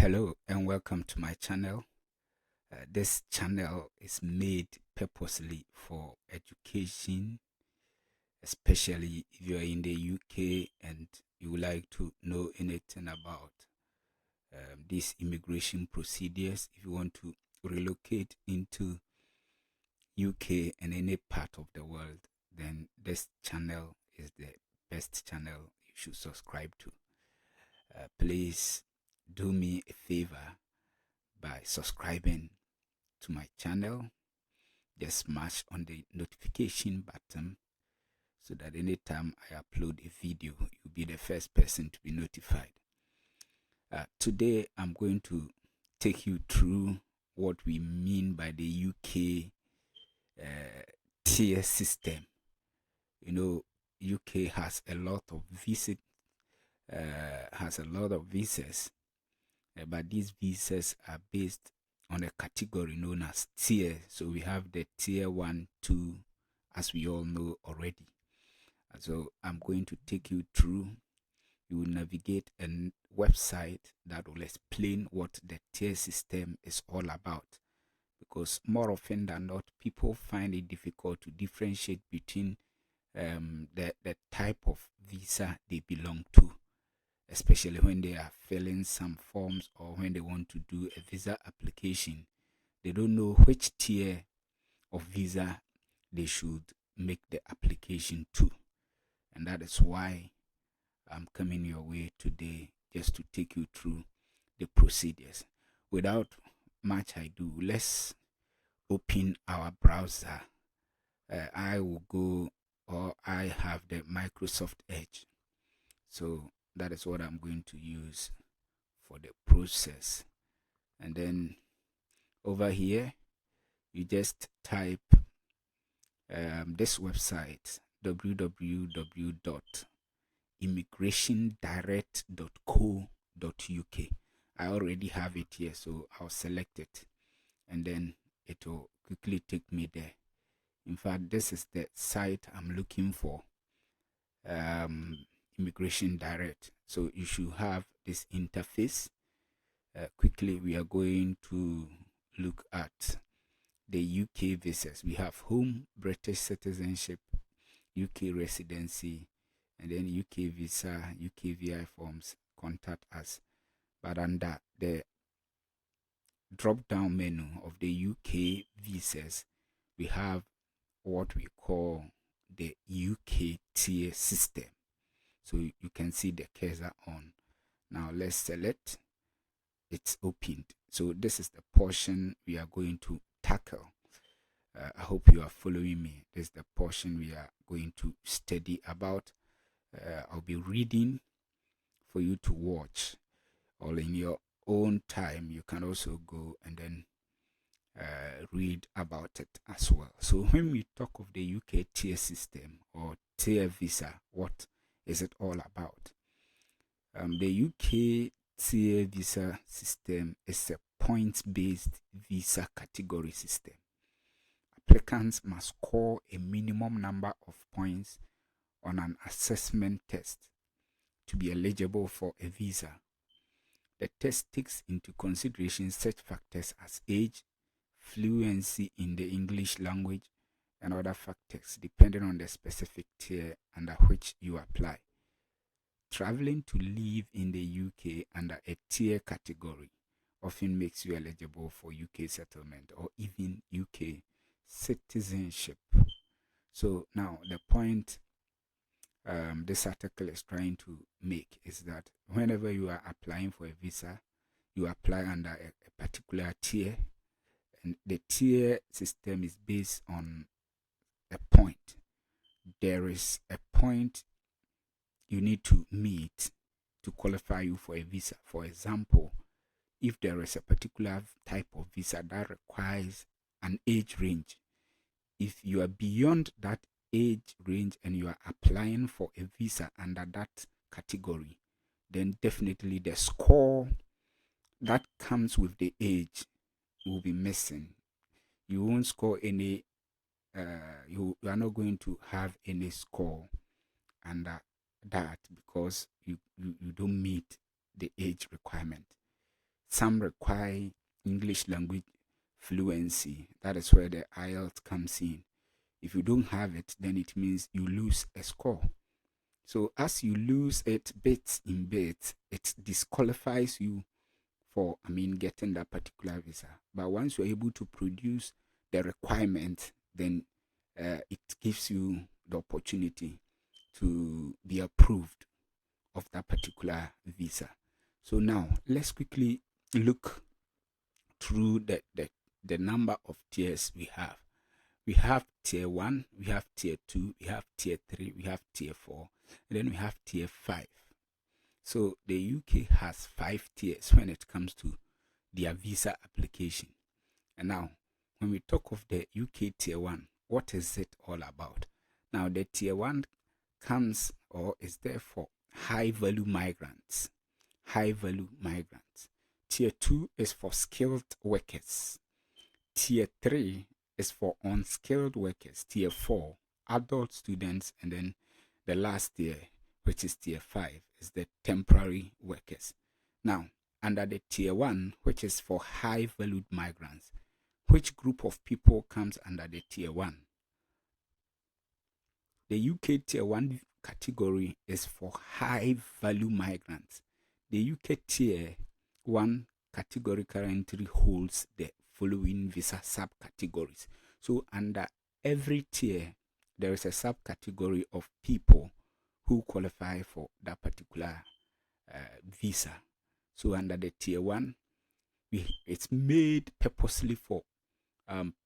Hello and welcome to my channel. This channel is made purposely for education, especially if you are in the UK and you would like to know anything about these immigration procedures. If you want to relocate into UK and any part of the world, then this channel is the best channel you should subscribe to. Please do me a favor by subscribing to my channel. Just smash on the notification button so that anytime I upload a video, you'll be the first person to be notified. Today I'm going to take you through what we mean by the UK tier system. You know, UK has a lot of visas, but these visas are based on a category known as tier. So we have the tier 1, 2, as we all know already. So I'm going to take you through. You will navigate a website that will explain what the tier system is all about, because more often than not, people find it difficult to differentiate between the type of visa they belong to, especially when they are filling some forms or when they want to do a visa application. They don't know which tier of visa they should make the application to. And that is why I'm coming your way today, just to take you through the procedures. Without much ado, let's open our browser. I have the Microsoft Edge. So that is what I'm going to use for the process. And then over here, you just type this website, www.immigrationdirect.co.uk. I already have it here, so I'll select it and then it will quickly take me there. In fact, this is the site I'm looking for, Immigration Direct. So you should have this interface. Quickly, we are going to look at the UK visas. We have home, British citizenship, UK residency, and then UK visa, UK VI forms, contact us. But under the drop down menu of the UK visas, we have what we call the UK tier system. So you can see the cursor on. Now let's select. It's opened. So this is the portion we are going to tackle. I hope you are following me. This is the portion we are going to study about. I'll be reading for you to watch, or in your own time. You can also go and then read about it as well. So when we talk of the UK tier system or tier visa, what is it all about? The UK tier visa system is a points-based visa category system. Applicants must score a minimum number of points on an assessment test to be eligible for a visa. The test takes into consideration such factors as age, fluency in the English language, and other factors depending on the specific tier under which you apply. Traveling to live in the UK under a tier category often makes you eligible for UK settlement or even UK citizenship. So now the point this article is trying to make is that whenever you are applying for a visa, you apply under a particular tier, and the tier system is based on a point. There is a point you need to meet to qualify you for a visa. For example, if there is a particular type of visa that requires an age range, if you are beyond that age range and you are applying for a visa under that category, then definitely the score that comes with the age will be missing. You won't score any, you are not going to have any score under that because you don't meet the age requirement. Some require English language fluency. That is where the IELTS comes in. If you don't have it, then it means you lose a score. So as you lose it bits in bits, it disqualifies you for, getting that particular visa. But once you're able to produce the requirement, then it gives you the opportunity to be approved of that particular visa. So now let's quickly look through the number of tiers we have. We have tier 1, we have tier 2, we have tier 3, we have tier 4, and then we have tier 5. So the UK has 5 tiers when it comes to their visa application. And now, when we talk of the UK tier 1, what is it all about? Now, the tier 1 comes or is there for high value migrants. High value migrants. Tier 2 is for skilled workers. Tier 3 is for unskilled workers. Tier 4, adult students, and then the last tier, which is tier 5, is the temporary workers. Now, under the tier 1, which is for high valued migrants, which group of people comes under the tier 1? The UK tier 1 category is for high value migrants. The UK tier 1 category currently holds the following visa subcategories. So under every tier, there is a subcategory of people who qualify for that particular visa. So under the tier 1, it's made purposely for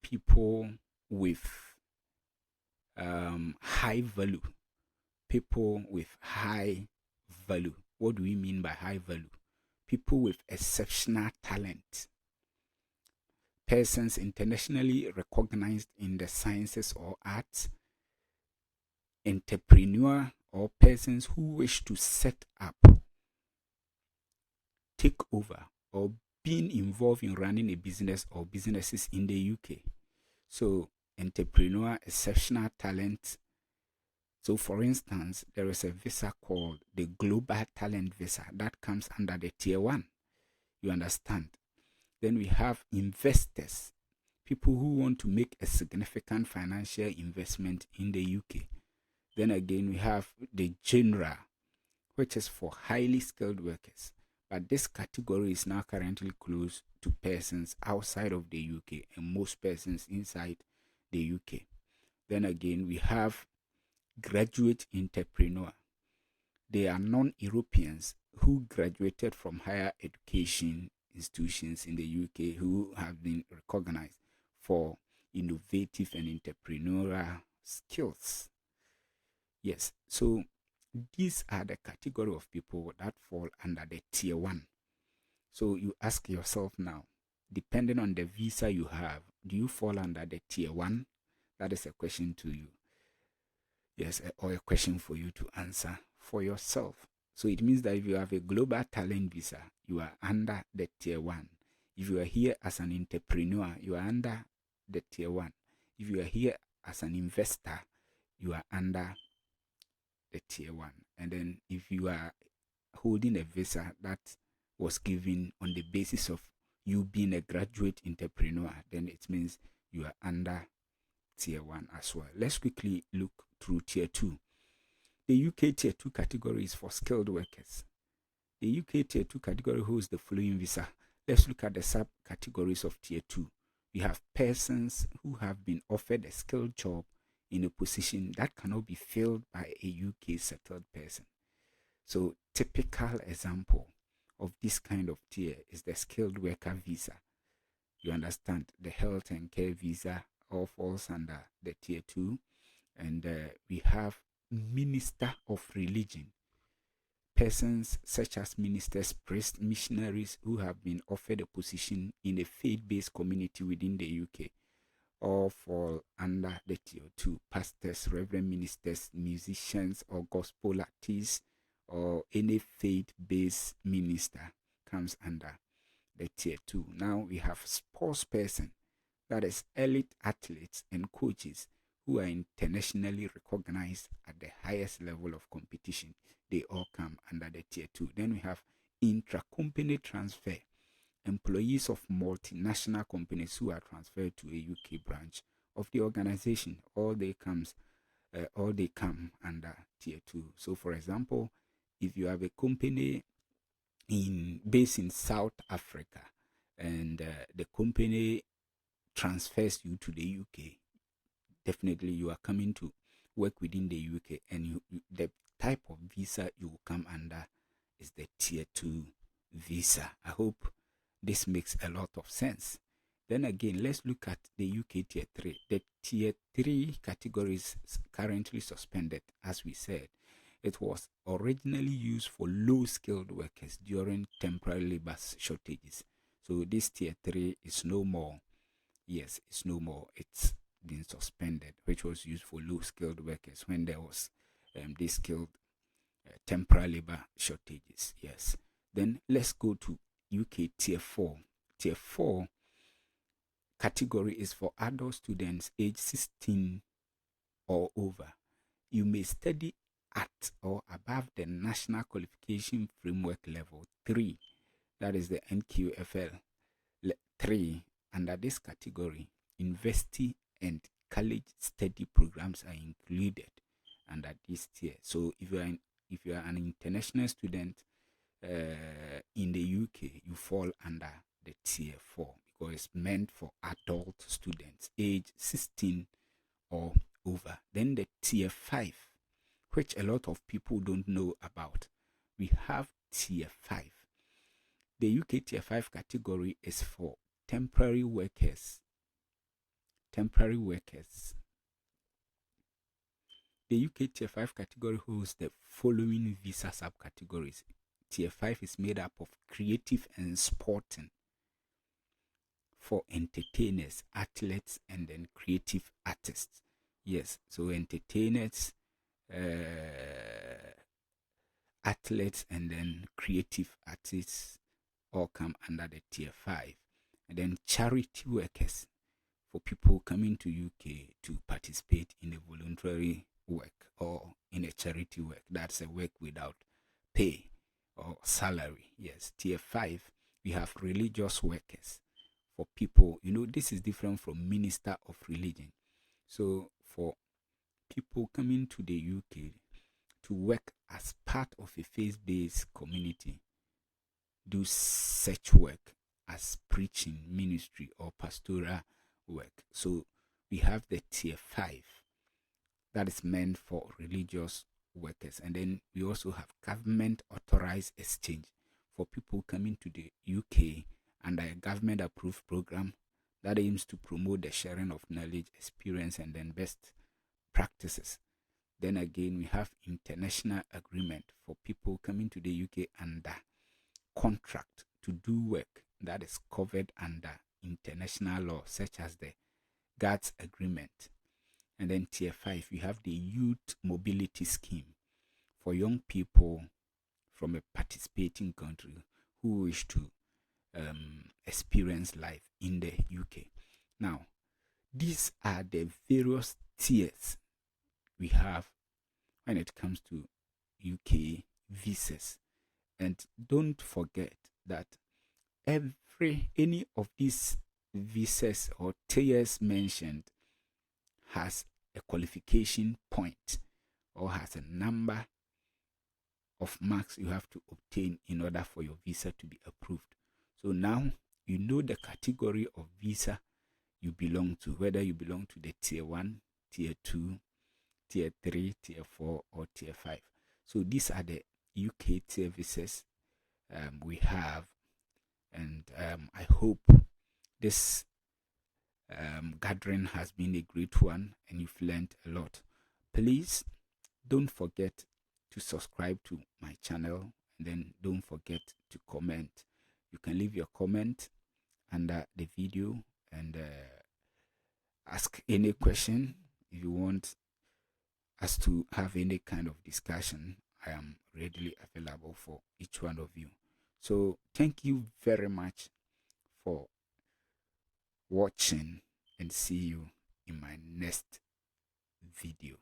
people with high value. People with high value. What do we mean by high value? People with exceptional talent. Persons internationally recognized in the sciences or arts. Entrepreneur or persons who wish to set up, take over, or being involved in running a business or businesses in the UK. So entrepreneur, exceptional talent. So for instance, there is a visa called the Global Talent Visa that comes under the tier 1. You understand? Then we have investors, people who want to make a significant financial investment in the UK. Then again, we have the general, which is for highly skilled workers. But this category is now currently closed to persons outside of the UK and most persons inside the UK. Then again, we have graduate entrepreneur. They are non-Europeans who graduated from higher education institutions in the UK who have been recognized for innovative and entrepreneurial skills. Yes, so these are the category of people that fall under the tier 1. So you ask yourself now, depending on the visa you have, do you fall under the tier 1? That is a question to you. Yes, or a question for you to answer for yourself. So it means that if you have a global talent visa, you are under the tier 1. If you are here as an entrepreneur, you are under the tier 1. If you are here as an investor, you are under the tier 1. And then if you are holding a visa that was given on the basis of you being a graduate entrepreneur, then it means you are under tier 1 as well. Let's quickly look through tier 2. The UK tier 2 category is for skilled workers. The UK tier 2 category holds the following visa. Let's look at the subcategories of tier 2. We have persons who have been offered a skilled job in a position that cannot be filled by a UK settled person. So typical example of this kind of tier is the skilled worker visa. You understand, the health and care visa all falls under the tier 2. And we have minister of religion, persons such as ministers, priests, missionaries who have been offered a position in a faith-based community within the UK, all fall under the tier 2. Pastors, reverend ministers, musicians, or gospel artists, or any faith-based minister comes under the tier 2. Now we have sports person, that is elite athletes and coaches who are internationally recognized at the highest level of competition. They all come under the tier 2. Then we have intra-company transfer. employees of multinational companies who are transferred to a UK branch of the organization, or they come under tier 2. So for example, if you have a company based in South Africa, and the company transfers you to the UK, definitely you are coming to work within the UK, and the type of visa you will come under is the tier 2 visa. I hope this makes a lot of sense. Then again, let's look at the UK tier 3. The tier 3 category is currently suspended. As we said, it was originally used for low-skilled workers during temporary labor shortages. So this tier 3 is no more. Yes, it's no more. It's been suspended, which was used for low-skilled workers when there was this skilled temporary labor shortages. Yes. Then let's go to UK tier 4. Tier 4 category is for adult students aged 16 or over. You may study at or above the National Qualification Framework Level 3. That is the NQFL 3. Under this category, university and college study programs are included under this tier. So if you are an international student in the UK, you fall under the tier 4 because it's meant for adult students aged 16 or over. Then the tier 5, which a lot of people don't know about. We have tier 5. The UK tier 5 category is for temporary workers. Temporary workers. The UK tier 5 category holds the following visa subcategories. Tier 5 is made up of creative and sporting, for entertainers, athletes, and then creative artists. Yes, so entertainers, athletes, and then creative artists all come under the tier 5. And then charity workers, for people coming to UK to participate in a voluntary work or in a charity work. That's a work without pay or salary. Yes, tier 5, we have religious workers, for people, this is different from minister of religion. So for people coming to the UK to work as part of a faith-based community, do such work as preaching, ministry, or pastoral work. So we have the tier 5 that is meant for religious workers. And then we also have government authorized exchange, for people coming to the UK under a government approved program that aims to promote the sharing of knowledge, experience, and then best practices. Then again, we have international agreement, for people coming to the UK under contract to do work that is covered under international law, such as the GATS agreement. And then tier 5, we have the youth mobility scheme, for young people from a participating country who wish to experience life in the UK. Now, these are the various tiers we have when it comes to UK visas. And don't forget that any of these visas or tiers mentioned has a qualification point or has a number of marks you have to obtain in order for your visa to be approved. So now you know the category of visa you belong to, whether you belong to the tier 1, tier 2, tier 3, tier 4, or tier 5. So these are the UK tier visas we have, and I hope this gathering has been a great one and you've learned a lot. Please don't forget to subscribe to my channel, and then don't forget to comment. You can leave your comment under the video and ask any question. If you want us to have any kind of discussion, I am readily available for each one of you. So thank you very much for watching, and see you in my next video.